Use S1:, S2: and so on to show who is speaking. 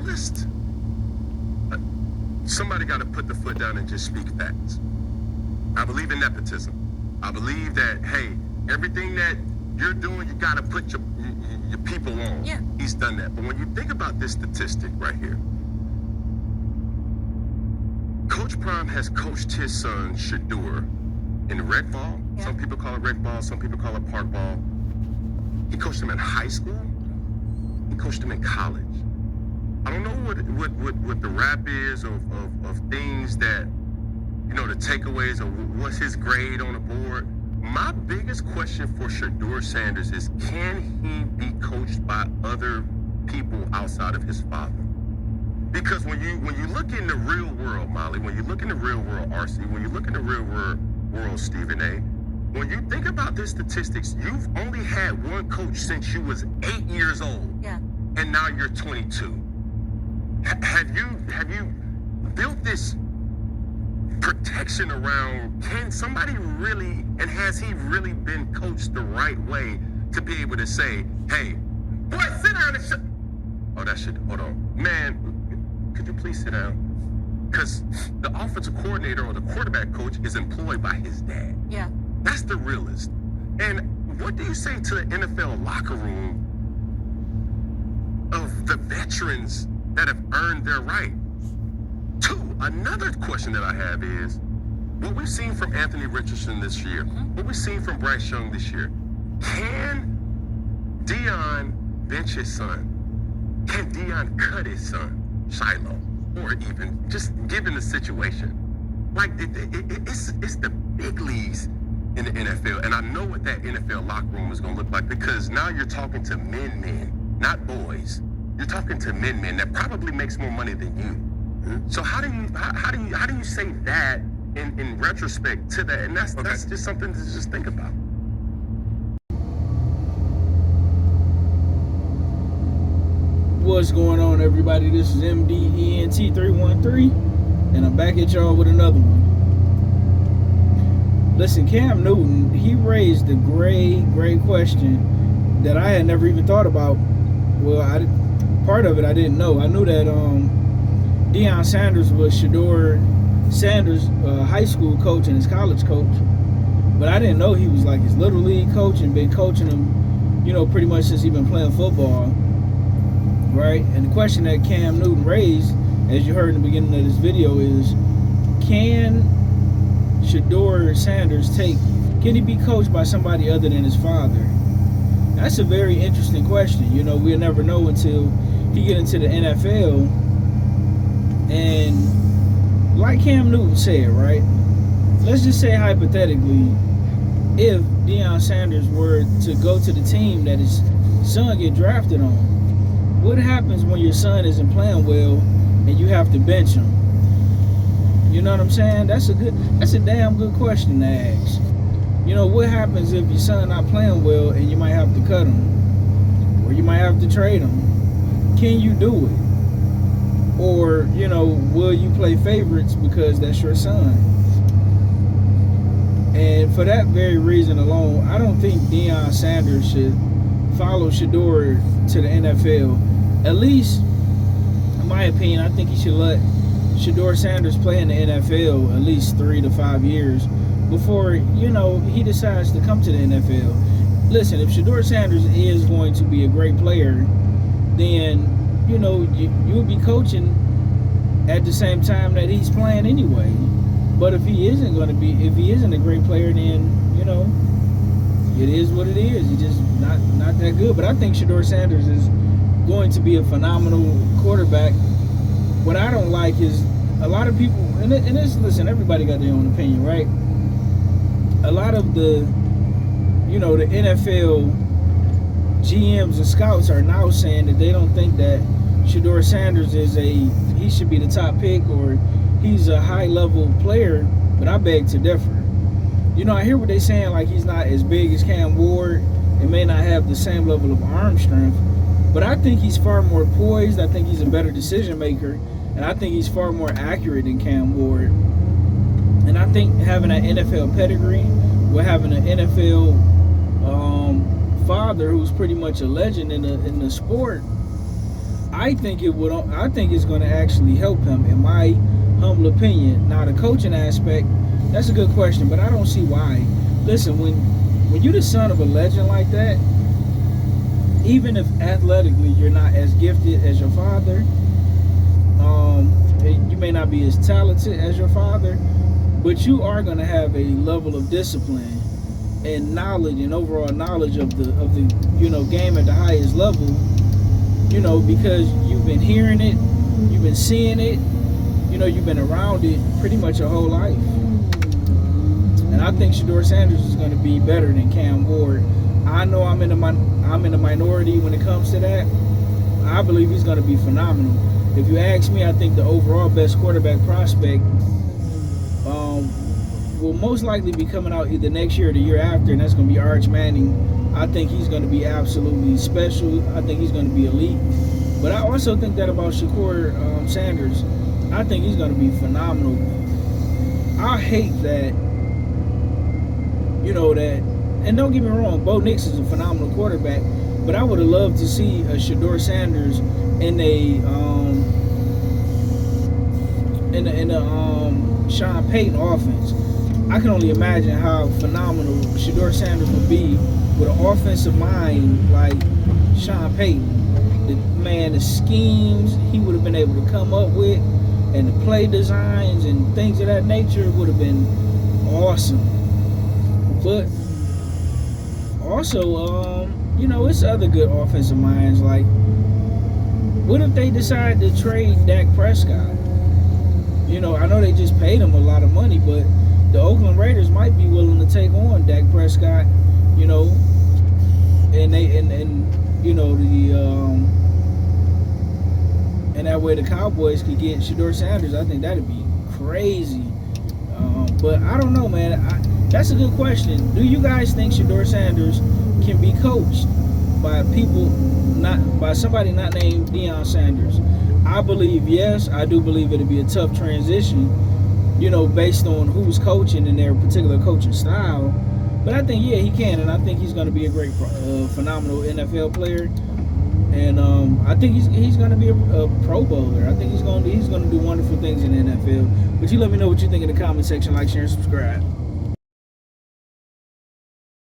S1: realist, somebody got to put the foot down and just speak facts. I believe in nepotism. I believe that, hey, everything that you're doing, you got to put your people on.
S2: Yeah.
S1: He's done that. But when you think about this statistic right here, Coach Prime has coached his son, Shedeur, in rec ball.
S2: Yeah.
S1: Some people call it rec ball. Some people call it park ball. He coached him in high school. He coached him in college. I don't know what the rap is of things that, you know, the takeaways of what's his grade on the board. My biggest question for Shedeur Sanders is, can he be coached by other people outside of his father? Because when you look in the real world, Molly, when you look in the real world, RC, when you look in the real world, Stephen A., when you think about the statistics, you've only had one coach since you was 8 years old.
S2: Yeah.
S1: And now you're 22. Have you built this protection around, can somebody really, and has he really been coached the right way to be able to say, hey, boy, sit down and shut. Oh, that should, hold on. Man, could you please sit down? Because the offensive coordinator or the quarterback coach is employed by his dad.
S2: Yeah.
S1: That's the realist. And what do you say to the NFL locker room of the veterans that have earned their right? Two, another question that I have is, what we've seen from Anthony Richardson this year, what we've seen from Bryce Young this year, can Deion bench his son? Can Deion cut his son, Shiloh? Or even just given the situation? Like, it's the big leagues in the NFL. And I know what that NFL locker room is going to look like, because now you're talking to men, not boys. You're talking to men that probably makes more money than you. So how do you say that in retrospect to that? And that's just something to just think about.
S3: What's going on, everybody? This is MDENT313, and I'm back at y'all with another one. Listen, Cam Newton, he raised a great question that I had never even thought about. Well, part of it I didn't know. I knew that Deion Sanders was Shedeur Sanders' high school coach and his college coach, but I didn't know he was like his little league coach and been coaching him, you know, pretty much since he's been playing football, right? And the question that Cam Newton raised, as you heard in the beginning of this video, is, can Shedeur Sanders can he be coached by somebody other than his father? That's a very interesting question. You know, we'll never know until he get into the NFL. And like Cam Newton said, right? Let's just say hypothetically, if Deion Sanders were to go to the team that his son get drafted on, what happens when your son isn't playing well and you have to bench him? You know what I'm saying? That's a damn good question to ask. You know, what happens if your son not playing well and you might have to cut him, or you might have to trade him? Can you do it? Or, you know, will you play favorites because that's your son? And for that very reason alone, I don't think Deion Sanders should follow Shedeur to the NFL. At least, in my opinion, I think he should let Shedeur Sanders play in the NFL at least 3 to 5 years before, you know, he decides to come to the NFL. Listen, if Shedeur Sanders is going to be a great player, then, you know, you'll be coaching at the same time that he's playing anyway. But if he isn't a great player, then, you know, it is what it is. He's just not that good. But I think Shedeur Sanders is going to be a phenomenal quarterback. What I don't like is a lot of people, and it's, listen, everybody got their own opinion, right? A lot of the, you know, the NFL GMs and scouts are now saying that they don't think that Shedeur Sanders he should be the top pick, or he's a high-level player, but I beg to differ. You know, I hear what they're saying, like he's not as big as Cam Ward and may not have the same level of arm strength, but I think he's far more poised. I think he's a better decision maker, and I think he's far more accurate than Cam Ward. And I think having an NFL pedigree, with having an NFL father who's pretty much a legend in the sport, I think it would. I think it's going to actually help him, in my humble opinion. Now, the coaching aspect, that's a good question, but I don't see why. Listen, when you're the son of a legend like that, even if athletically you're not as gifted as your father, you may not be as talented as your father, but you are going to have a level of discipline and knowledge and overall knowledge of the game at the highest level. Because you've been hearing it, you've been seeing it, you've been around it pretty much your whole life. And I think Shedeur Sanders is going to be better than Cam Ward. I know I'm in the minority when it comes to that. I believe he's going to be phenomenal. If you ask me, I think the overall best quarterback prospect will most likely be coming out either next year or the year after, and that's going to be Arch Manning. I think he's going to be absolutely special. I think he's going to be elite. But I also think that about Shedeur Sanders. I think he's going to be phenomenal. I hate that, and don't get me wrong, Bo Nix is a phenomenal quarterback, but I would have loved to see a Shedeur Sanders in a Sean Payton offense. I can only imagine how phenomenal Shedeur Sanders would be with an offensive mind like Sean Payton. The schemes he would have been able to come up with, and the play designs and things of that nature would have been awesome. But also, it's other good offensive minds. Like, what if they decide to trade Dak Prescott? I know they just paid him a lot of money, but the Oakland Raiders might be willing to take on Dak Prescott, and that way the Cowboys could get Shedeur Sanders. I think that'd be crazy. But I don't know, man. That's a good question. Do you guys think Shedeur Sanders can be coached by somebody not named Deion Sanders? I believe yes. I do believe it'll be a tough transition, based on who's coaching and their particular coaching style. But I think, yeah, he can, and I think he's going to be a great, phenomenal NFL player. And I think he's going to be a Pro Bowler. I think he's going to do wonderful things in the NFL. But you let me know what you think in the comment section. Like, share, and subscribe.